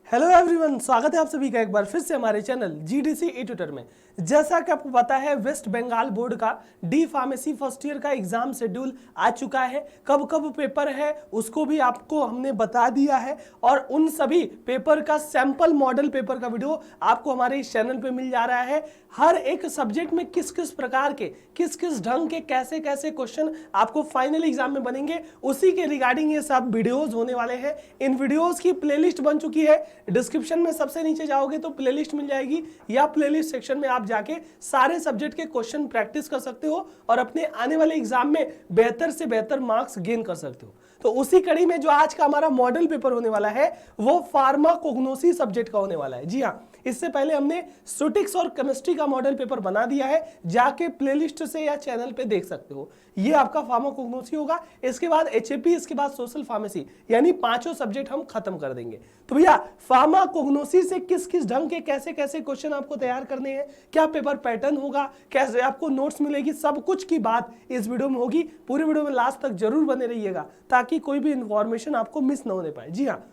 Hello everyone, स्वागत है आप सभी का एक बार फिर से हमारे चैनल जीडीसी ई ट्यूटर में। जैसा कि आपको पता है, वेस्ट बंगाल बोर्ड का डी फार्मेसी फर्स्ट ईयर का एग्जाम शेड्यूल आ चुका है। कब कब पेपर है उसको भी आपको हमने बता दिया है और उन सभी पेपर का सैंपल मॉडल पेपर का वीडियो आपको हमारे इस चैनल पे मिल जा रहा है। हर एक सब्जेक्ट में किस किस प्रकार के, किस किस ढंग के, कैसे कैसे क्वेश्चन आपको फाइनल एग्जाम में बनेंगे, उसी के रिगार्डिंग ये सब वीडियोज होने वाले हैं। इन वीडियोज की प्लेलिस्ट बन चुकी है, डिस्क्रिप्शन में सबसे नीचे जाओगे तो प्लेलिस्ट मिल जाएगी, या प्लेलिस्ट सेक्शन में आप जाके सारे सब्जेक्ट के क्वेश्चन प्रैक्टिस कर सकते हो और अपने आने वाले एग्जाम में बेहतर से बेहतर मार्क्स गेन कर सकते हो। तो उसी कड़ी में जो आज का हमारा मॉडल पेपर होने वाला है वो फार्माकोग्नोसी सब्जेक्ट का होने वाला है। जी हाँ, इससे पहले हमने स्टैटिस्टिक्स और केमिस्ट्री का मॉडल पेपर बना दिया है, जाके प्लेलिस्ट से या चैनल पे देख सकते हो। ये आपका फार्माकोग्नोसी होगा, इसके बाद एचएपी, इसके बाद सोशल फार्मेसी, यानी पांचों सब्जेक्ट हम खत्म कर देंगे। तो भैया फार्माकोग्नोसी से किस किस ढंग के कैसे कैसे क्वेश्चन आपको तैयार करने हैं, क्या पेपर पैटर्न होगा, कैसे आपको नोट्स मिलेगी, सब कुछ की बात इस वीडियो में होगी। पूरे वीडियो में लास्ट तक जरूर बने रहिएगा ताकि कोई भी इंफॉर्मेशन आपको मिस ना होने पाए। जी हाँ,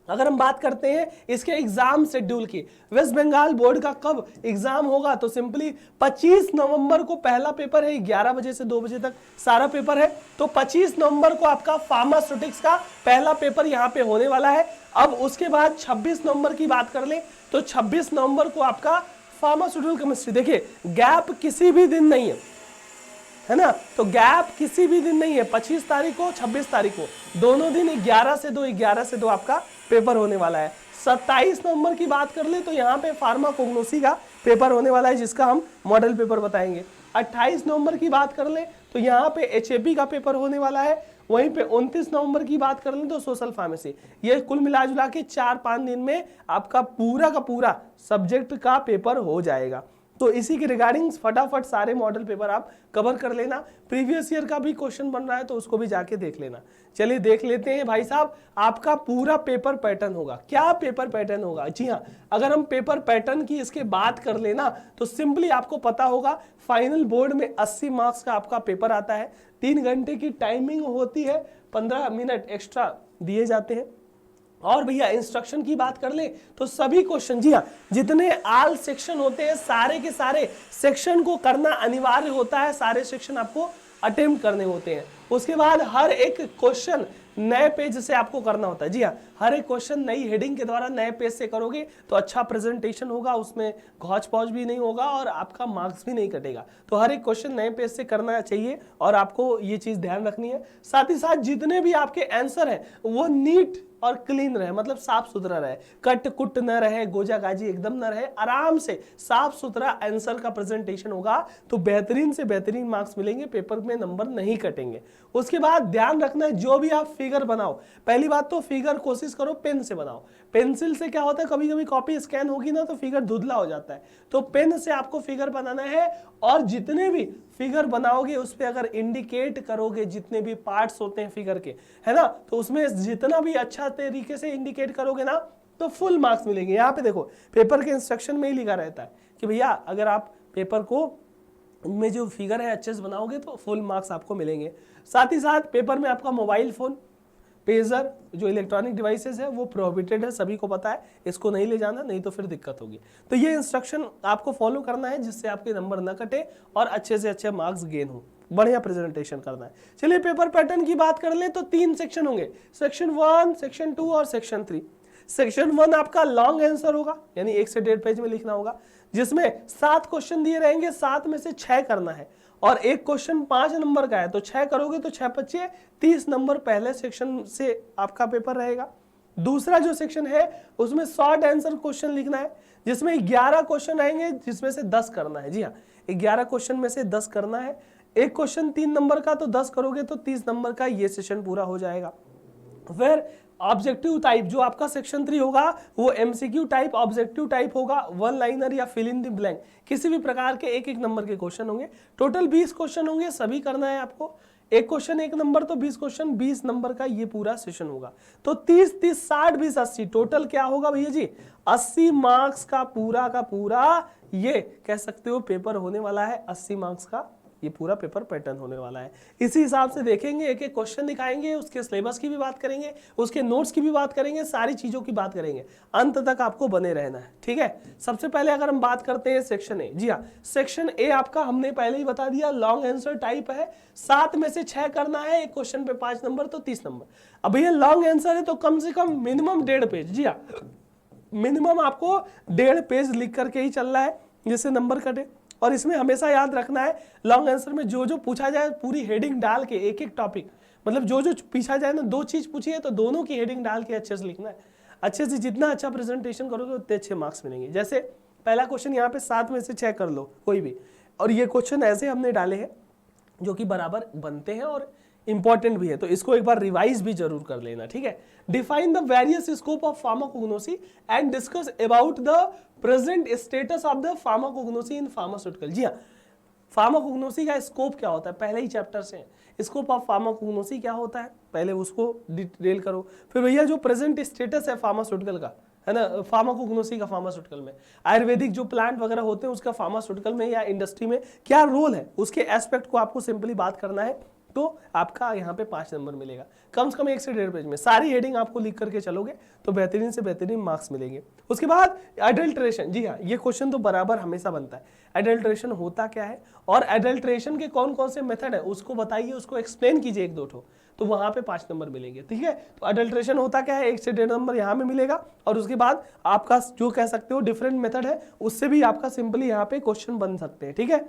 अगर हम बात करते हैं इसके एग्जाम शेड्यूल की, वेस्ट बंगाल बोर्ड का कब एग्जाम होगा, तो सिंपली 25 नवंबर को पहला पेपर है, 11 बजे से 2 बजे तक सारा पेपर है। तो 25 नवंबर को आपका फार्मास्यूटिक्स का पहला पेपर यहाँ पे होने वाला है। अब उसके बाद 26 नवंबर की बात कर लें तो 26 नवंबर को आपका फार्मास्यूटिकल केमिस्ट्री, देखिए गैप किसी भी दिन नहीं है ना, तो गैप किसी भी दिन नहीं है। 25 तारीख को, 26 तारीख को, दोनों दिन 11 से 2 आपका पेपर होने वाला है। 27 नवंबर की बात कर ले तो यहाँ पे फार्माकोग्नोसी का पेपर होने वाला है, जिसका हम मॉडल पेपर बताएंगे। 28 नवंबर की बात कर ले तो यहाँ पे एचएपी का पेपर होने वाला है। वहीं पे 29 नवंबर की बात कर लें तो सोशल फार्मेसी। ये कुल मिला जुला के 4-5 दिन में आपका पूरा का पूरा सब्जेक्ट का पेपर हो जाएगा। तो इसी के रिगार्डिंग फटाफट सारे मॉडल पेपर आप कवर कर लेना। प्रीवियस ईयर का भी क्वेश्चन बन रहा है तो उसको भी जाके देख लेना। चलिए देख लेते हैं भाई साहब, आपका पूरा पेपर पैटर्न होगा। क्या पेपर पैटर्न होगा? जी हाँ, अगर हम पेपर पैटर्न की इसके बात कर लेना तो सिंपली आपको पता होगा, फाइनल बोर्ड में 80 मार्क्स का आपका पेपर आता है। 3 घंटे की टाइमिंग होती है, 15 मिनट एक्स्ट्रा दिए जाते हैं। और भैया इंस्ट्रक्शन की बात कर ले तो सभी क्वेश्चन, जी हाँ, जितने आल सेक्शन होते हैं सारे के सारे सेक्शन को करना अनिवार्य होता है। सारे सेक्शन आपको अटेम्प्ट करने होते हैं। उसके बाद हर एक क्वेश्चन नए पेज से आपको करना होता है। जी हाँ, हर एक क्वेश्चन नई हेडिंग के द्वारा नए पेज से करोगे तो अच्छा प्रेजेंटेशन होगा, उसमें घौच पौच भी नहीं होगा और आपका मार्क्स भी नहीं कटेगा। तो हर एक क्वेश्चन नए पेज से करना चाहिए और आपको ये चीज ध्यान रखनी है। साथ ही साथ जितने भी आपके आंसर है वो नीट और क्लीन रहे, मतलब साफ सुथरा रहे, कट कुट न रहे, गोजा गाजी एकदम न रहे, आराम से साफ सुथरा आंसर का प्रेजेंटेशन होगा तो बेहतरीन से बेहतरीन मार्क्स मिलेंगे, पेपर में नंबर नहीं कटेंगे। उसके बाद ध्यान रखना है, जो भी आप फिगर बनाओ, पहली बात तो फिगर कोशिश करो पेन से बनाओ। पेंसिल से क्या होता है, कभी कभी कॉपी स्कैन होगी ना तो फिगर धुंधला हो जाता है, तो पेन से आपको फिगर बनाना है। और जितने भी फिगर बनाओगे उस पे अगर इंडिकेट करोगे, जितने भी पार्ट्स होते हैं फिगर के, है ना, तो उसमें जितना भी अच्छा तरीके से इंडिकेट करोगे ना तो फुल मार्क्स मिलेंगे। यहाँ पे देखो पेपर के इंस्ट्रक्शन में ही लिखा रहता है कि भैया अगर आप पेपर को में जो फिगर है अच्छे से बनाओगे तो फुल मार्क्स आपको मिलेंगे। साथ ही साथ पेपर में आपका मोबाइल फोन, पेजर, जो इलेक्ट्रॉनिक डिवाइसेस है वो प्रोहिबिटेड है, सभी को पता है, इसको नहीं ले जाना, नहीं तो फिर दिक्कत होगी। तो ये इंस्ट्रक्शन आपको फॉलो करना है जिससे आपके नंबर न कटे और अच्छे से अच्छे मार्क्स गेन हो, बढ़िया प्रेजेंटेशन करना है। चलिए पेपर पैटर्न की बात कर लें तो 3 सेक्शन होंगे, सेक्शन 1, सेक्शन 2 और सेक्शन 3। सेक्शन 1 आपका लॉन्ग आंसर होगा, यानी 1 से 1.5 पेज में लिखना होगा, जिसमें 7 क्वेश्चन दिए रहेंगे, 7 में से 6 करना है और एक क्वेश्चन 5 नंबर का है तो 6 करोगे तो 6 बचे 30 नंबर पहले सेक्शन से आपका पेपर रहेगा। दूसरा जो सेक्शन है उसमें शॉर्ट आंसर क्वेश्चन लिखना है, जिसमें 11 क्वेश्चन आएंगे, जिसमें से 10 करना है। जी हाँ, 11 क्वेश्चन में से 10 करना है। एक क्वेश्चन 3 नंबर का तो 10 करोगे तो 30 नंबर का ये सेशन पूरा हो जाएगा। फिर ऑब्जेक्टिव टाइप जो आपका सेक्शन 3 होगा वो एमसीक्यू टाइप, ऑब्जेक्टिव टाइप होगा, 1 लाइनर या फिल इन द ब्लैंक, किसी भी प्रकार के 1-1 नंबर के क्वेश्चन होंगे। टोटल 20 क्वेश्चन होंगे, सभी करना है आपको। एक क्वेश्चन 1 नंबर तो 20 क्वेश्चन 20 नंबर का ये पूरा सेशन होगा। तो 30-30 60 20 80 टोटल क्या होगा भैया जी, 80 मार्क्स का पूरा ये कह सकते हो पेपर होने वाला है। 80 मार्क्स का ये पूरा पेपर पैटर्न होने वाला है। इसी हिसाब से देखेंगे, एक एक क्वेश्चन दिखाएंगे, उसके सिलेबस की भी बात करेंगे, उसके नोट्स की भी बात करेंगे, सारी चीजों की बात करेंगे, अंत तक आपको बने रहना है, ठीक है। सबसे पहले अगर हम बात करते हैं सेक्शन ए, जी हाँ, सेक्शन ए आपका हमने पहले ही बता दिया, लॉन्ग आंसर टाइप है, 7 में से 6 करना है, एक क्वेश्चन पे 5 नंबर तो 30 नंबर। अब ये लॉन्ग आंसर है तो कम से कम मिनिमम 1.5 पेज, जी हाँ, मिनिमम आपको 1.5 पेज लिख करके ही चलना है जिससे नंबर कटे। और इसमें हमेशा याद रखना है, लॉन्ग आंसर में जो जो पूछा जाए पूरी हेडिंग डाल के, एक एक टॉपिक, मतलब जो जो पूछा जाए ना, 2 चीज पूछी है तो दोनों की हेडिंग डाल के अच्छे से लिखना है। अच्छे से जितना अच्छा प्रेजेंटेशन करोगे उतने अच्छे मार्क्स मिलेंगे। जैसे पहला क्वेश्चन यहाँ पे 7 में से 6 कर लो कोई भी, और ये क्वेश्चन ऐसे हमने डाले हैं जो कि बराबर बनते हैं और इंपॉर्टेंट भी है, तो इसको एक बार रिवाइज भी जरूर कर लेना, ठीक है। Define the various scope of pharmacognosy and discuss about the present status of the pharmacognosy in pharmaceutical. जी हाँ, फार्माकोग्नोसी का स्कोप क्या होता है, पहले ही चैप्टर से स्कोप ऑफ फार्माकोग्नोसी क्या होता है, पहले उसको डिटेल करो। फिर भैया जो प्रेजेंट स्टेटस है फार्मास्यूटिकल का, है ना, फार्माकोग्नोसी का फार्मास्यूटिकल में, आयुर्वेदिक जो प्लांट वगैरह होते हैं उसका फार्मास्यूटिकल में या इंडस्ट्री में क्या रोल है, उसके एस्पेक्ट को आपको सिंपली बात करना है, तो आपका यहाँ पे 5 नंबर मिलेगा। कम से कम 1 से 1.5 पेज में सारी हेडिंग आपको लिख करके चलोगे तो बेहतरीन से बेहतरीन मार्क्स मिलेंगे। उसके बाद एडल्ट्रेशन, जी हाँ, ये क्वेश्चन तो बराबर हमेशा बनता है। एडल्ट्रेशन होता क्या है और एडल्ट्रेशन के कौन कौन से मेथड है उसको बताइए, उसको एक्सप्लेन कीजिए 1-2 ठो, तो वहां पे 5 नंबर मिलेंगे, ठीक है। तो एडल्ट्रेशन होता क्या है, 1 से 1.5 नंबर यहाँ में मिलेगा। और उसके बाद आपका जो कह सकते हो डिफरेंट मेथड है, उससे भी आपका सिंपली यहाँ पे क्वेश्चन बन सकते हैं, ठीक है।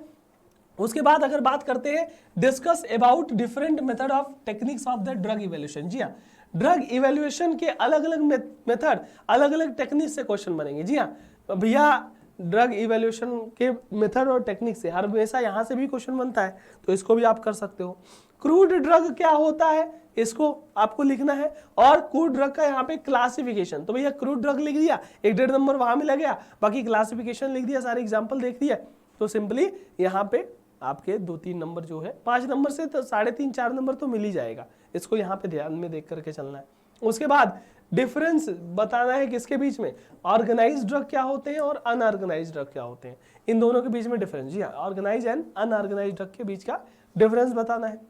उसके बाद अगर बात करते हैं discuss about different method of techniques of the drug evaluation. जी हाँ, ड्रग इवैल्यूएशन के अलग अलग मेथड, अलग अलग टेक्निक से क्वेश्चन बनेंगे। जी हाँ भैया, ड्रग इवैल्यूएशन के मेथड और टेक्निक से हर हमेशा यहाँ से भी क्वेश्चन बनता है, तो इसको भी आप कर सकते हो। क्रूड ड्रग क्या होता है, इसको आपको लिखना है। और क्रूड ड्रग का यहाँ पे क्लासिफिकेशन, तो भैया क्रूड ड्रग लिख दिया, 1-1.5 नंबर वहां में लग गया, बाकी क्लासिफिकेशन लिख दिया, सारे एग्जाम्पल देख दिया, तो सिंपली यहाँ पे आपके 2-3 नंबर जो है, 5 नंबर से तो 3.5-4 नंबर तो मिल ही जाएगा। इसको यहाँ पे ध्यान में देख करके चलना है। उसके बाद डिफरेंस बताना है किसके बीच में, ऑर्गेनाइज्ड ड्रग क्या होते हैं और अनऑर्गेनाइज्ड ड्रग क्या होते हैं, इन दोनों के बीच में डिफरेंस। जी हाँ, ऑर्गेनाइज एंड अनऑर्गेनाइज्ड ड्रग के बीच का डिफरेंस बताना है।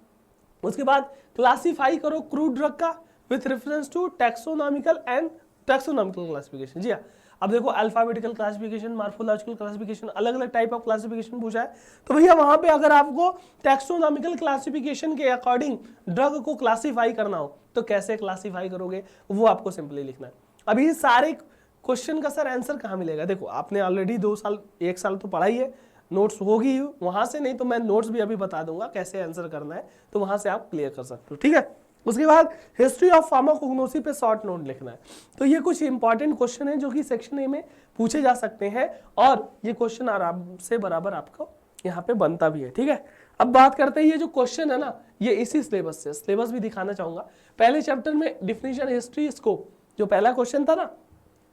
उसके बाद क्लासीफाई करो क्रूड ड्रग का with reference to taxonomical and taxonomical classification. जी हाँ, अब देखो अल्फाबेटिकल क्लासिफिकेशन, मॉर्फोलॉजिकल क्लासिफिकेशन, अलग अलग टाइप ऑफ क्लासिफिकेशन पूछा है, तो भैया वहां पे अगर आपको टैक्सोनॉमिकल क्लासिफिकेशन के अकॉर्डिंग ड्रग को क्लासिफाई करना हो तो कैसे क्लासिफाई करोगे, वो आपको सिंपली लिखना है। अभी ये सारे क्वेश्चन का सर आंसर कहाँ मिलेगा, देखो आपने ऑलरेडी 2 साल 1 साल तो पढ़ा ही है, नोट्स होगी वहां से, नहीं तो मैं नोट्स भी अभी बता दूंगा कैसे आंसर करना है, तो वहां से आप क्लियर कर सकते हो, ठीक है। उसके बाद हिस्ट्री ऑफ फार्माकोग्नोसी पे शॉर्ट नोट लिखना है। तो ये कुछ इंपॉर्टेंट क्वेश्चन है जो कि सेक्शन ए में पूछे जा सकते हैं, और ये क्वेश्चन आराम से बराबर आपको यहाँ पे बनता भी है, ठीक है। अब बात करते हैं ये जो क्वेश्चन है ना, ये इसी सिलेबस से, सिलेबस भी दिखाना चाहूंगा। पहले चैप्टर में डिफिनेशन, हिस्ट्री, स्कोप, जो पहला क्वेश्चन था ना,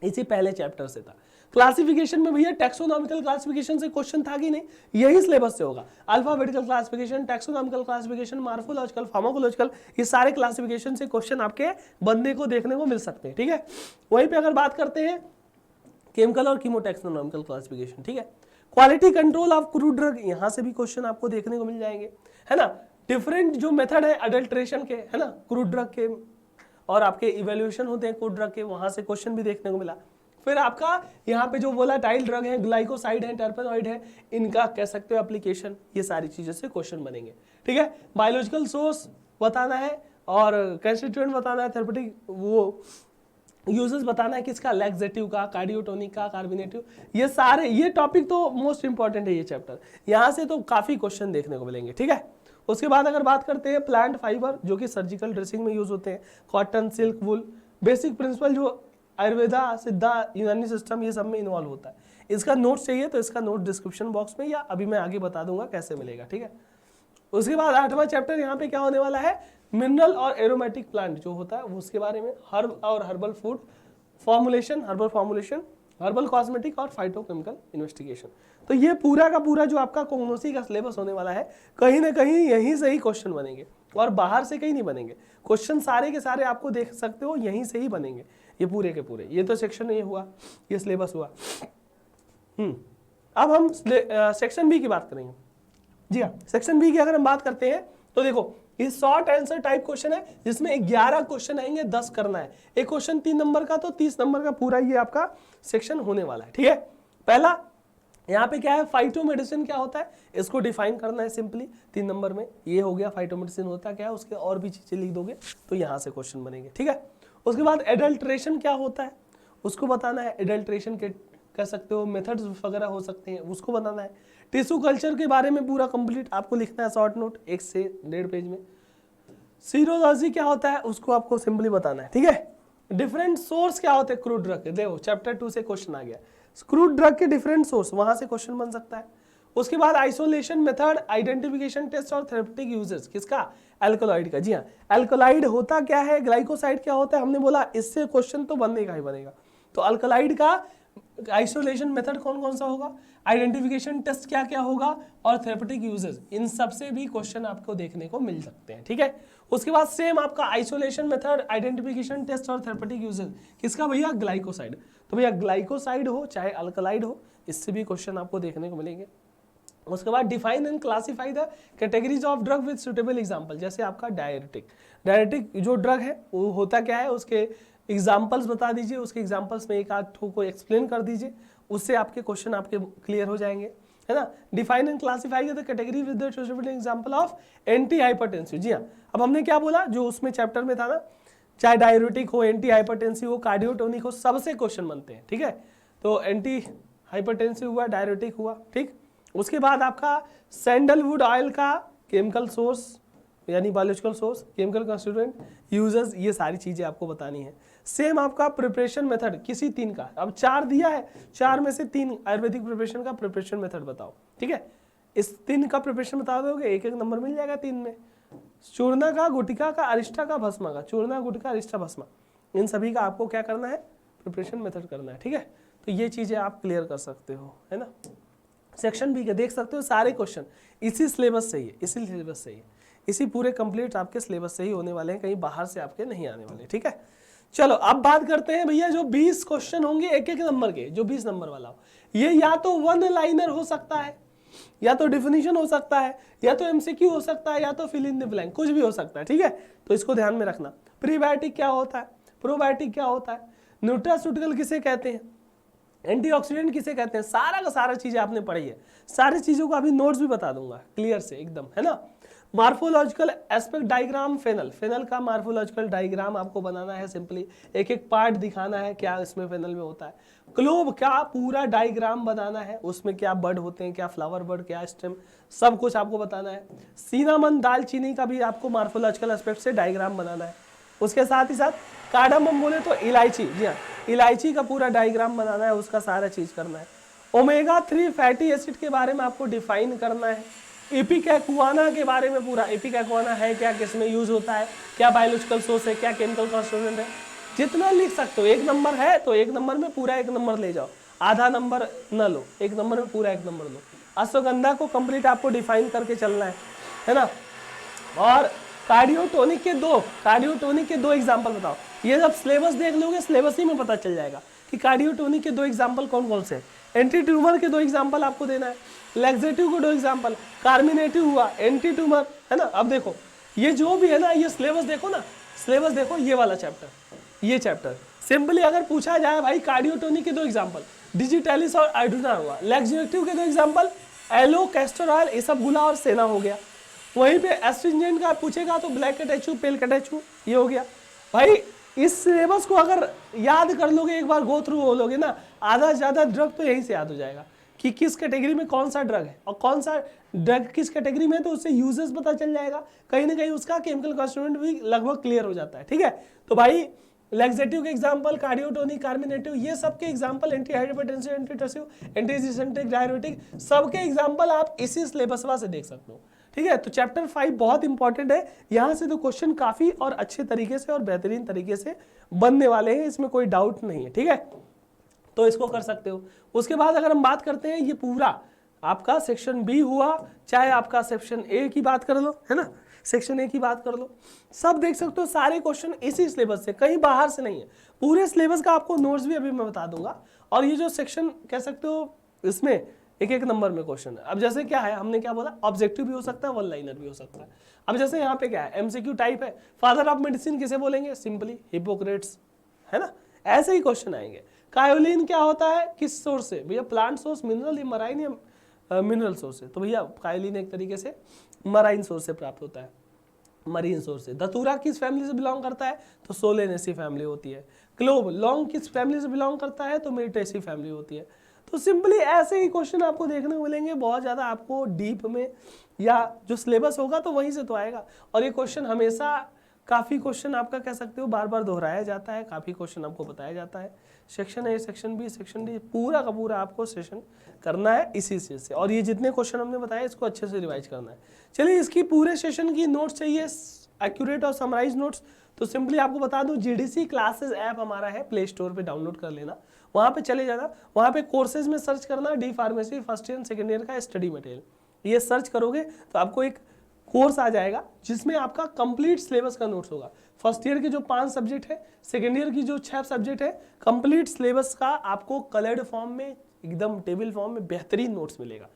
इसी पहले चैप्टर से था। क्लासिफिकेशन में भैया टैक्सोनॉमिकल क्लासिफिकेशन से क्वेश्चन था कि नहीं, यही सिलेबस से होगा। Alphabetical classification, taxonomical classification, morphological, pharmacological, ये सारे क्लासिफिकेशन से क्वेश्चन आपके बनने को देखने को मिल सकते हैं, ठीक है। वहीं पे अगर बात करते हैं केमिकल और कीमोटैक्सोनॉमिकल क्लासिफिकेशन, ठीक है। Quality control of crude drug, यहां से भी क्वेश्चन आपको देखने को मिल जाएंगे, है ना। डिफरेंट जो मेथड है अडल्ट्रेशन के, है ना, क्रूड ड्रग के, और आपके इवैल्यूएशन होते हैं क्रूड ड्रग के, वहां से क्वेश्चन भी देखने को मिला। फिर आपका यहाँ पे जो वोलेटाइल ड्रग है, ग्लाइकोसाइड है, टर्पेनॉइड है, इनका कह सकते हो एप्लीकेशन, ये सारी चीजों से क्वेश्चन बनेंगे, ठीक है। बायोलॉजिकल सोर्स बताना है और कंस्टिट्यूएंट बताना है, थेरेपेटिक वो यूजेस बताना है किसका, लैक्सेटिव का, कार्डियोटोनिक का, कार्बोनेटिव, ये सारे, ये टॉपिक तो मोस्ट इंपॉर्टेंट है ये चैप्टर, यहाँ से तो काफी क्वेश्चन देखने को मिलेंगे, ठीक है। उसके बाद अगर बात करते हैं प्लांट फाइबर जो कि सर्जिकल ड्रेसिंग में यूज होते हैं, कॉटन, सिल्क, वुल, बेसिक प्रिंसिपल जो आयुर्वेदा, सिद्धा, यूनानी सिस्टम, ये सब में इन्वॉल्व होता है। इसका नोट चाहिए तो इसका नोट डिस्क्रिप्शन बॉक्स में, या अभी मैं आगे बता दूंगा कैसे मिलेगा, ठीक है। उसके बाद 8वां चैप्टर यहाँ पे क्या होने वाला है, मिनरल और एरोमेटिक प्लांट जो होता है उसके बारे में, हर्ब और herbal food formulation, herbal formulation, herbal cosmetic और फाइटोकेमिकल इन्वेस्टिगेशन। तो ये पूरा का पूरा जो आपका कोग्नोसी का सिलेबस होने वाला है, कहीं ना कहीं यहीं से ही क्वेश्चन बनेंगे और बाहर से कहीं नहीं बनेंगे। क्वेश्चन सारे के सारे आपको देख सकते हो यहीं से ही बनेंगे, ये पूरे के पूरे। ये तो सेक्शन ए हुआ, ये सिलेबस हुआ। अब हम सेक्शन बी की बात करेंगे। जी हाँ, सेक्शन बी की अगर हम बात करते हैं तो देखो ये शॉर्ट आंसर टाइप क्वेश्चन है जिसमें 11 क्वेश्चन आएंगे, 10 करना है। एक क्वेश्चन 3 नंबर का, तो 30 नंबर का पूरा ये आपका सेक्शन होने वाला है। ठीक है, पहला यहाँ पे क्या है, फाइटोमेडिसिन क्या होता है इसको डिफाइन करना है सिंपली 3 नंबर में। ये हो गया फाइटोमेडिसिन होता क्या है, उसके और भी चीजें लिख दोगे तो यहाँ से क्वेश्चन बनेंगे। ठीक है, उसके बाद एडल्ट्रेशन क्या होता है उसको बताना है। एडल्ट्रेशन के कह सकते हो मेथड्स वगैरह हो सकते हैं, उसको बताना है। टिश्यू कल्चर के बारे में पूरा कंप्लीट आपको लिखना है, शॉर्ट नोट 1 से 1.5 पेज में। सीरोलॉजी क्या होता है उसको आपको सिंपली बताना है। ठीक है, डिफरेंट सोर्स क्या होते हैं क्रूड ड्रग के, देखो चैप्टर 2 से क्वेश्चन आ गया, क्रूड ड्रग के डिफरेंट सोर्स, वहां से क्वेश्चन बन सकता है। उसके बाद आइसोलेशन मेथड, आइडेंटिफिकेशन टेस्ट और थेरेप्यूटिक यूजेस किसका, अल्कोलॉइड का। जी हाँ, अल्कोलॉइड होता क्या है, ग्लाइकोसाइड क्या होता है, हमने बोला इससे क्वेश्चन तो बनेगा ही बनेगा। तो अल्कोलॉइड का आइसोलेशन मेथड कौन कौन सा होगा, आइडेंटिफिकेशन टेस्ट क्या क्या होगा और थेरेप्यूटिक यूजेस, इन सब से भी क्वेश्चन आपको देखने को मिल सकते हैं। ठीक है, उसके बाद सेम आपका आइसोलेशन मेथड, आइडेंटिफिकेशन टेस्ट और थेरेप्यूटिक यूजेस किसका भैया, ग्लाइकोसाइड। तो भैया ग्लाइकोसाइड हो चाहे अल्कलाइड हो, इससे भी क्वेश्चन आपको देखने को मिलेंगे। उसके बाद define and classify the categories of drug with suitable example, जैसे आपका डायरेटिक। डायरेटिक जो ड्रग है वो होता क्या है, उसके एग्जाम्पल्स बता दीजिए, उसके एग्जाम्पल्स में एक आध ठो को एक्सप्लेन कर दीजिए, उससे आपके क्वेश्चन आपके क्लियर हो जाएंगे, है ना। Define and classify the category with the suitable example of antihypertensive. जी हाँ, अब हमने क्या बोला जो उसमें चैप्टर में था ना, चाहे डायरेटिक हो, एंटी हाइपरटेंसिव हो, कार्डियोटोनिक हो, सबसे क्वेश्चन बनते हैं। ठीक है, तो एंटी हाइपरटेंसिव हुआ, डायरेटिक हुआ। ठीक, उसके बाद आपका सैंडलवुड ऑयल का केमिकल सोर्स यानी biological source, chemical constituent, uses, ये सारी चीजें आपको बतानी है। सेम आपका प्रिपरेशन मेथड किसी 3 का, अब 4 दिया है, 4 में से 3 आयुर्वेदिक प्रिपरेशन का प्रिपरेशन मेथड बताओ। ठीक है, इस 3 का प्रिपरेशन बता दोगे, एक एक नंबर मिल जाएगा 3 में। चूर्णा का, गुटिका का, अरिष्टा का, भस्मा का, चूर्णा, गुटिका, अरिष्टा, भस्मा, इन सभी का आपको क्या करना है, प्रिपरेशन मेथड करना है। ठीक है, तो ये चीजें आप क्लियर कर सकते हो, है ना। सेक्शन बी के देख सकते हो सारे क्वेश्चन इसी सिलेबस से ही है, इसी सिलेबस से ही, इसी पूरे कंप्लीट आपके सिलेबस से ही होने वाले हैं, कहीं बाहर से आपके नहीं आने वाले। ठीक है, चलो अब बात करते हैं भैया जो 20 क्वेश्चन होंगे एक एक नंबर के, जो 20 नंबर वाला हो, ये या तो 1 लाइनर हो सकता है, या तो डिफिनीशन हो सकता है, या तो एमसीक्यू हो सकता है, या तो फिल इन द ब्लैंक, कुछ भी हो सकता है। ठीक है, तो इसको ध्यान में रखना। प्रीबायोटिक क्या होता है, प्रोबायोटिक क्या होता है, न्यूट्रास्यूटिकल किसे कहते हैं, एंटीऑक्सीडेंट किसे कहते हैं, सारा का सारा चीजें आपने पढ़ी है, सारी चीजों का अभी नोट्स भी बता दूंगा क्लियर से एकदम, है ना। Morphological aspect diagram, fennel, fennel का मार्फोलॉजिकल डायग्राम आपको बनाना है, सिंपली एक एक पार्ट दिखाना है क्या इसमें फेनल में होता है। ग्लोब का पूरा डायग्राम बनाना है, उसमें क्या बर्ड होते हैं, क्या फ्लावर बर्ड, क्या स्टेम, सब कुछ आपको बताना है। सिनामन, दालचीनी का भी आपको मार्फोलॉजिकल एस्पेक्ट से डायग्राम बनाना है। उसके साथ ही साथ कार्डामम बोले तो इलायची, जी हाँ, इलायची का पूरा डायग्राम बनाना है, उसका सारा चीज करना है। ओमेगा 3 फैटी एसिड के बारे में आपको डिफाइन करना है। इपिकैकुआना के बारे में पूरा, इपिकैकुआना है क्या, किसमें यूज होता है, क्या बायोलॉजिकल सोर्स है, क्या केमिकल कंस्टिट्यूएंट है, जितना लिख सकते हो। 1 नंबर है तो 1 नंबर में पूरा 1 नंबर ले जाओ, आधा नंबर न लो, 1 नंबर में पूरा 1 नंबर लो। अश्वगंधा को कंप्लीट आपको डिफाइन करके चलना है ना। और कार्डियोटोनिक के दो एग्जाम्पल बताओ। ये जब सिलेबस देख लोगे, सिलेबस ही में पता चल जाएगा कि कार्डियोटोनिक के 2 एग्जाम्पल कौन कौन से। एंटी ट्यूमर के 2 एग्जाम्पल आपको देना है, लैक्सेटिव को 2 एग्जाम्पल, कार्मिनेटिव हुआ, एंटी ट्यूमर, है ना। अब देखो ये जो भी है ना, ये सिलेबस देखो ना, सिलेबस देखो, ये वाला चैप्टर, ये चैप्टर सिंपली अगर पूछा जाए भाई कार्डियोटोनिक के 2 एग्जाम्पल, डिजिटैलिस और आइडोना हुआ, लैक्सेटिव के 2 एग्जाम्पल, एलो, कैस्टर ऑयल, इसबगोला और सेना हो गया। वहीं पे एस्ट्रिंजेंट का पूछेगा तो ब्लैक कैटेचू, पेल कैटेचू, ये हो गया। भाई इस सिलेबस को अगर याद कर लोगे, एक बार गो थ्रू हो लोगे ना, आधा से ज्यादा ड्रग तो यहीं से याद हो जाएगा कि किस कैटेगरी में कौन सा ड्रग है और कौन सा ड्रग किस कैटेगरी में, तो उससे यूजेस पता चल जाएगा, कहीं ना कहीं उसका केमिकल कंस्टिट्यूएंट भी लगभग क्लियर हो जाता है। ठीक है, तो भाई लैक्सेटिव के एग्जांपल, कार्डियोटोनिक, कार्मिनेटिव, ये सब के example, antihypertensive, antitussive, antidysenteric, diuretic, सबके एग्जांपल आप इसी सिलेबसवा से देख सकते हो। ठीक है, तो चैप्टर 5 बहुत इंपॉर्टेंट है, यहाँ से तो क्वेश्चन काफी और अच्छे तरीके से और बेहतरीन तरीके से बनने वाले हैं, इसमें कोई डाउट नहीं है। ठीक है, तो इसको कर सकते हो। उसके बाद अगर हम बात करते हैं, ये पूरा आपका सेक्शन बी हुआ, चाहे आपका सेक्शन ए की बात कर लो, है ना, सेक्शन ए की बात कर लो, सब देख सकते हो, सारे क्वेश्चन इसी सिलेबस से, कहीं बाहर से नहीं है। पूरे सिलेबस का आपको नोट्स भी अभी मैं बता दूंगा। और ये जो सेक्शन कह सकते हो इसमें एक एक नंबर में क्वेश्चन है। अब जैसे क्या है, हमने क्या बोला, ऑब्जेक्टिव भी हो सकता है, वन लाइनर भी हो सकता है। अब जैसे यहाँ पे क्या है, एमसीक्यू टाइप है, फादर ऑफ मेडिसिन किसे बोलेंगे, सिंपली हिपोक्रेट्स, है ना। ऐसे ही क्वेश्चन आएंगे। कायोलिन क्या होता है, किस सोर्स से, भैया प्लांट सोर्स, मिनरल, मराइन या मिनरल सोर्स से, तो भैया कायोलिन एक तरीके से मराइन सोर्स से प्राप्त होता है, मरीन सोर्स से। धतूरा किस फैमिली से बिलोंग करता है, तो सोलेनेसी फैमिली होती है। क्लोव, लौंग किस फैमिली से बिलोंग करता है, तो मिर्टेसी फैमिली होती है। तो सिंपली ऐसे ही क्वेश्चन आपको देखने को मिलेंगे, बहुत ज़्यादा आपको डीप में, या जो सिलेबस होगा तो वहीं से तो आएगा। और ये क्वेश्चन हमेशा, काफ़ी क्वेश्चन आपका कह सकते हो बार बार दोहराया जाता है, काफ़ी क्वेश्चन आपको बताया जाता है। Section A, section B, section D, पूरा का पूरा आपको सेशन करना है इसी चीज़ से। और ये जितने क्वेश्चन हमने बताया इसको अच्छे से रिवाइज करना है। चलिए, इसकी पूरे सेशन की नोट्स चाहिए, एक्यूरेट और समराइज नोट्स, तो सिंपली आपको बता दूं, जीडीसी क्लासेस ऐप हमारा है, प्ले स्टोर पे डाउनलोड कर लेना, वहाँ पे चले जाना, वहाँ पे कोर्सेज में सर्च करना D pharmacy first year second year का स्टडी मटेरियल, ये सर्च करोगे तो आपको एक कोर्स आ जाएगा जिसमें आपका कंप्लीट सिलेबस का नोट्स होगा। फर्स्ट ईयर के जो 5 सब्जेक्ट है, सेकेंड ईयर की जो 6 सब्जेक्ट है, कंप्लीट सिलेबस का आपको कलर्ड फॉर्म में, एकदम टेबल फॉर्म में बेहतरीन नोट्स मिलेगा।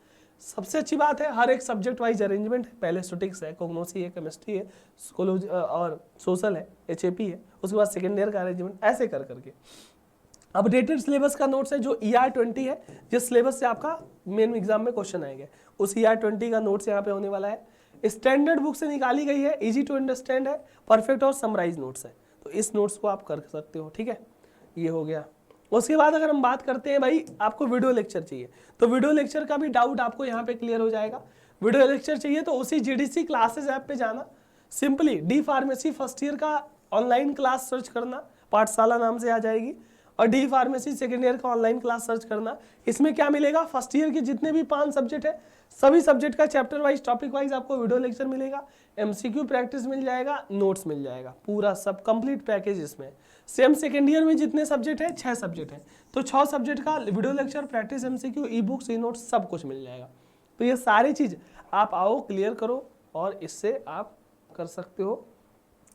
सबसे अच्छी बात है, हर एक सब्जेक्ट वाइज अरेंजमेंट है, पहले स्टैटिस्टिक्स है, कोग्नोसी है, केमिस्ट्री है, साइकोलॉजी और सोशल है, एचएपी है, उसके बाद सेकेंड ईयर का अरेंजमेंट, ऐसे कर करके। अपडेटेड सिलेबस का नोट्स है जो ER20 है, जिस सिलेबस से आपका मेन एग्जाम में क्वेश्चन आएंगे, उस ER20 का नोट्स यहाँ पे होने वाला है। स्टैंडर्ड बुक से निकाली गई है, इजी टू अंडरस्टैंड है, परफेक्ट और समराइज नोट्स है, तो इस नोट्स को आप कर सकते हो, ठीक है। ये हो गया। उसके बाद अगर हम बात करते हैं, भाई आपको वीडियो लेक्चर चाहिए, तो वीडियो लेक्चर का भी डाउट आपको यहाँ पे क्लियर हो जाएगा। वीडियो लेक्चर चाहिए तो उसी जीडीसी क्लासेस ऐप पे जाना, simply D pharmacy first year का ऑनलाइन क्लास सर्च करना, पाठशाला नाम से आ जाएगी, और डी फार्मेसी सेकेंड ईयर का ऑनलाइन क्लास सर्च करना। इसमें क्या मिलेगा, फर्स्ट ईयर के जितने भी 5 सब्जेक्ट है, सभी सब्जेक्ट का चैप्टर वाइज, टॉपिक वाइज आपको वीडियो लेक्चर मिलेगा, एमसीक्यू प्रैक्टिस मिल जाएगा, नोट्स मिल जाएगा, पूरा सब कंप्लीट पैकेज इसमें। सेम सेकेंड ईयर में जितने सब्जेक्ट है, 6 सब्जेक्ट है, तो 6 सब्जेक्ट का video lecture, practice, MCQ, e books, e notes, सब कुछ मिल जाएगा। तो ये सारी चीज आप आओ, क्लियर करो, और इससे आप कर सकते हो,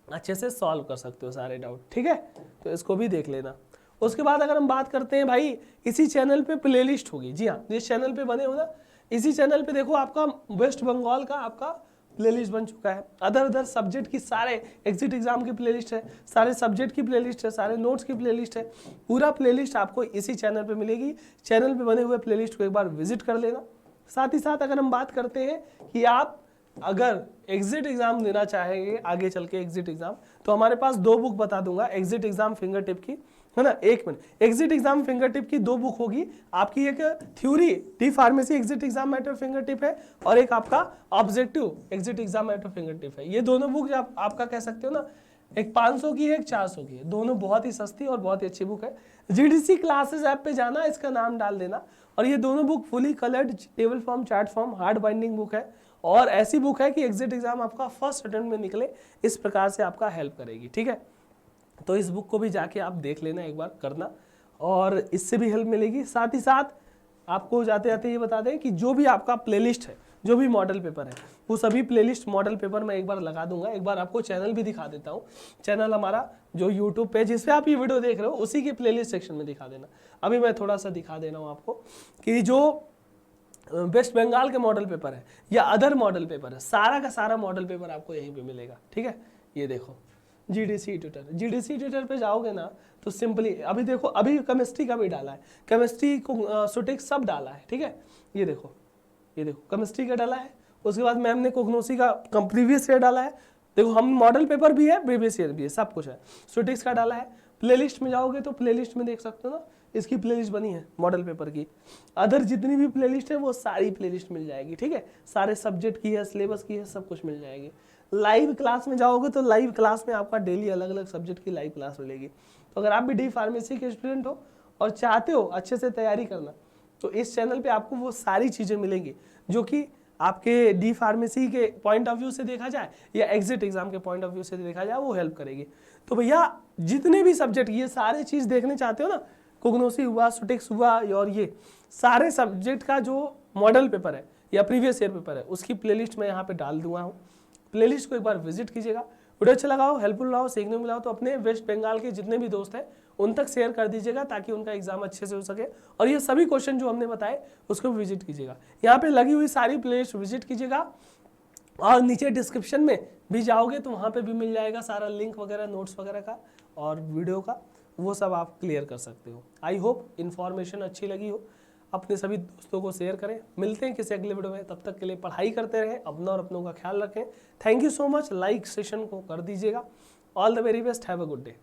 अच्छे से सॉल्व कर सकते हो सारे डाउट, ठीक है। तो इसको भी देख लेना। उसके बाद अगर हम बात करते हैं, भाई इसी चैनल पे प्लेलिस्ट होगी, जी हाँ, जिस चैनल पे बने हो ना, इसी चैनल पे देखो आपका वेस्ट बंगाल का आपका प्लेलिस्ट बन चुका है, अदर सब्जेक्ट की, सारे एग्जिट एग्जाम की प्लेलिस्ट है, सारे सब्जेक्ट की प्लेलिस्ट है, सारे नोट्स की प्लेलिस्ट है, पूरा प्लेलिस्ट आपको इसी चैनल पे मिलेगी। चैनल पे बने हुए प्लेलिस्ट को एक बार विजिट कर लेना। साथ ही साथ अगर हम बात करते हैं कि आप अगर एग्जिट एग्जाम देना चाहेंगे आगे चल के एग्जिट एग्जाम, तो हमारे पास 2 बुक बता दूंगा एग्जिट एग्जाम फिंगर टिप की, है ना। एक minute, exit exam finger tip की 2 बुक होगी आपकी, एक theory D pharmacy exit exam matter finger tip है, और एक आपका objective exit exam matter finger tip है। ये दोनों बुक आपका कह सकते हो ना, एक 500 की है, एक 400 की है, दोनों बहुत ही सस्ती और बहुत ही अच्छी बुक है। जीडीसी क्लासेस ऐप पे जाना, इसका नाम डाल देना, और ये दोनों book fully coloured, table form, chart form, hard binding book है, और ऐसी बुक है कि एग्जिट एग्जाम आपका फर्स्ट अटेम्प्ट में निकले, इस प्रकार से आपका हेल्प करेगी, ठीक है। तो इस बुक को भी जाके आप देख लेना, एक बार करना, और इससे भी हेल्प मिलेगी। साथ ही साथ आपको जाते जाते ये बता दें कि जो भी आपका प्लेलिस्ट है, जो भी मॉडल पेपर है, वो सभी प्लेलिस्ट मॉडल पेपर मैं एक बार लगा दूंगा। एक बार आपको चैनल भी दिखा देता हूँ, चैनल हमारा जो यूट्यूब पे जिस पे आप ये वीडियो देख रहे हो, उसी के प्लेलिस्ट सेक्शन में दिखा देना। अभी मैं थोड़ा सा दिखा दे रहा हूँ आपको कि जो वेस्ट बंगाल के मॉडल पेपर है या अदर मॉडल पेपर है, सारा का सारा मॉडल पेपर आपको यहीं पे मिलेगा, ठीक है। ये देखो जीडीसी ट्यूटर, जीडीसी ट्यूटर पे जाओगे ना तो सिंपली अभी देखो, अभी केमिस्ट्री का भी डाला है, केमिस्ट्री को सुटिक्स सब डाला है, ठीक है। ये देखो केमिस्ट्री का डाला है, उसके बाद मैम ने कोग्नोसी का प्रीवियस ईयर डाला है, देखो हम मॉडल पेपर भी है, प्रीवियस ईयर भी है, सब कुछ है, सुटिक्स का डाला है। प्लेलिस्ट में जाओगे तो प्लेलिस्ट में देख सकते हो ना, इसकी प्लेलिस्ट बनी है मॉडल पेपर की, अदर जितनी भी प्लेलिस्ट है वो सारी प्लेलिस्ट मिल जाएगी, ठीक है। सारे सब्जेक्ट की है, सिलेबस की है, सब कुछ मिल जाएगी। लाइव क्लास में जाओगे तो लाइव क्लास में आपका डेली अलग अलग सब्जेक्ट की लाइव क्लास मिलेगी। तो अगर आप भी डी फार्मेसी के स्टूडेंट हो और चाहते हो अच्छे से तैयारी करना, तो इस चैनल पे आपको वो सारी चीज़ें मिलेंगी जो कि आपके डी फार्मेसी के पॉइंट ऑफ व्यू से देखा जाए या एग्जिट एग्जाम के पॉइंट ऑफ व्यू से देखा जाए, वो हेल्प करेगी। तो भैया जितने भी सब्जेक्ट ये सारे चीज़ देखने चाहते हो ना, कोग्नोसी हुआ, सुटिक्स हुआ, और ये सारे सब्जेक्ट का जो मॉडल पेपर है या प्रीवियस ईयर पेपर है, उसकी प्लेलिस्ट मैं यहाँ पे डाल दूंगा हूँ। प्लेलिस्ट को एक बार विजिट कीजिएगा। वीडियो अच्छा लगा हो, हेल्पफुल रहा हो, सीखने मिला हो, तो अपने वेस्ट बंगाल के जितने भी दोस्त हैं उन तक शेयर कर दीजिएगा ताकि उनका एग्जाम अच्छे से हो सके। और ये सभी क्वेश्चन जो हमने बताए उसको विजिट कीजिएगा, यहाँ पे लगी हुई सारी प्लेलिस्ट विजिट कीजिएगा। और नीचे डिस्क्रिप्शन में भी जाओगे तो वहाँ पे भी मिल जाएगा सारा लिंक वगैरह, नोट्स वगैरह का और वीडियो का, वो सब आप क्लियर कर सकते हो। आई होप इन्फॉर्मेशन अच्छी लगी हो, अपने सभी दोस्तों को शेयर करें। मिलते हैं किसी अगले वीडियो में, तब तक के लिए पढ़ाई करते रहें, अपना और अपनों का ख्याल रखें। Thank you so much. Like session को कर दीजिएगा। All the very best, have a good day.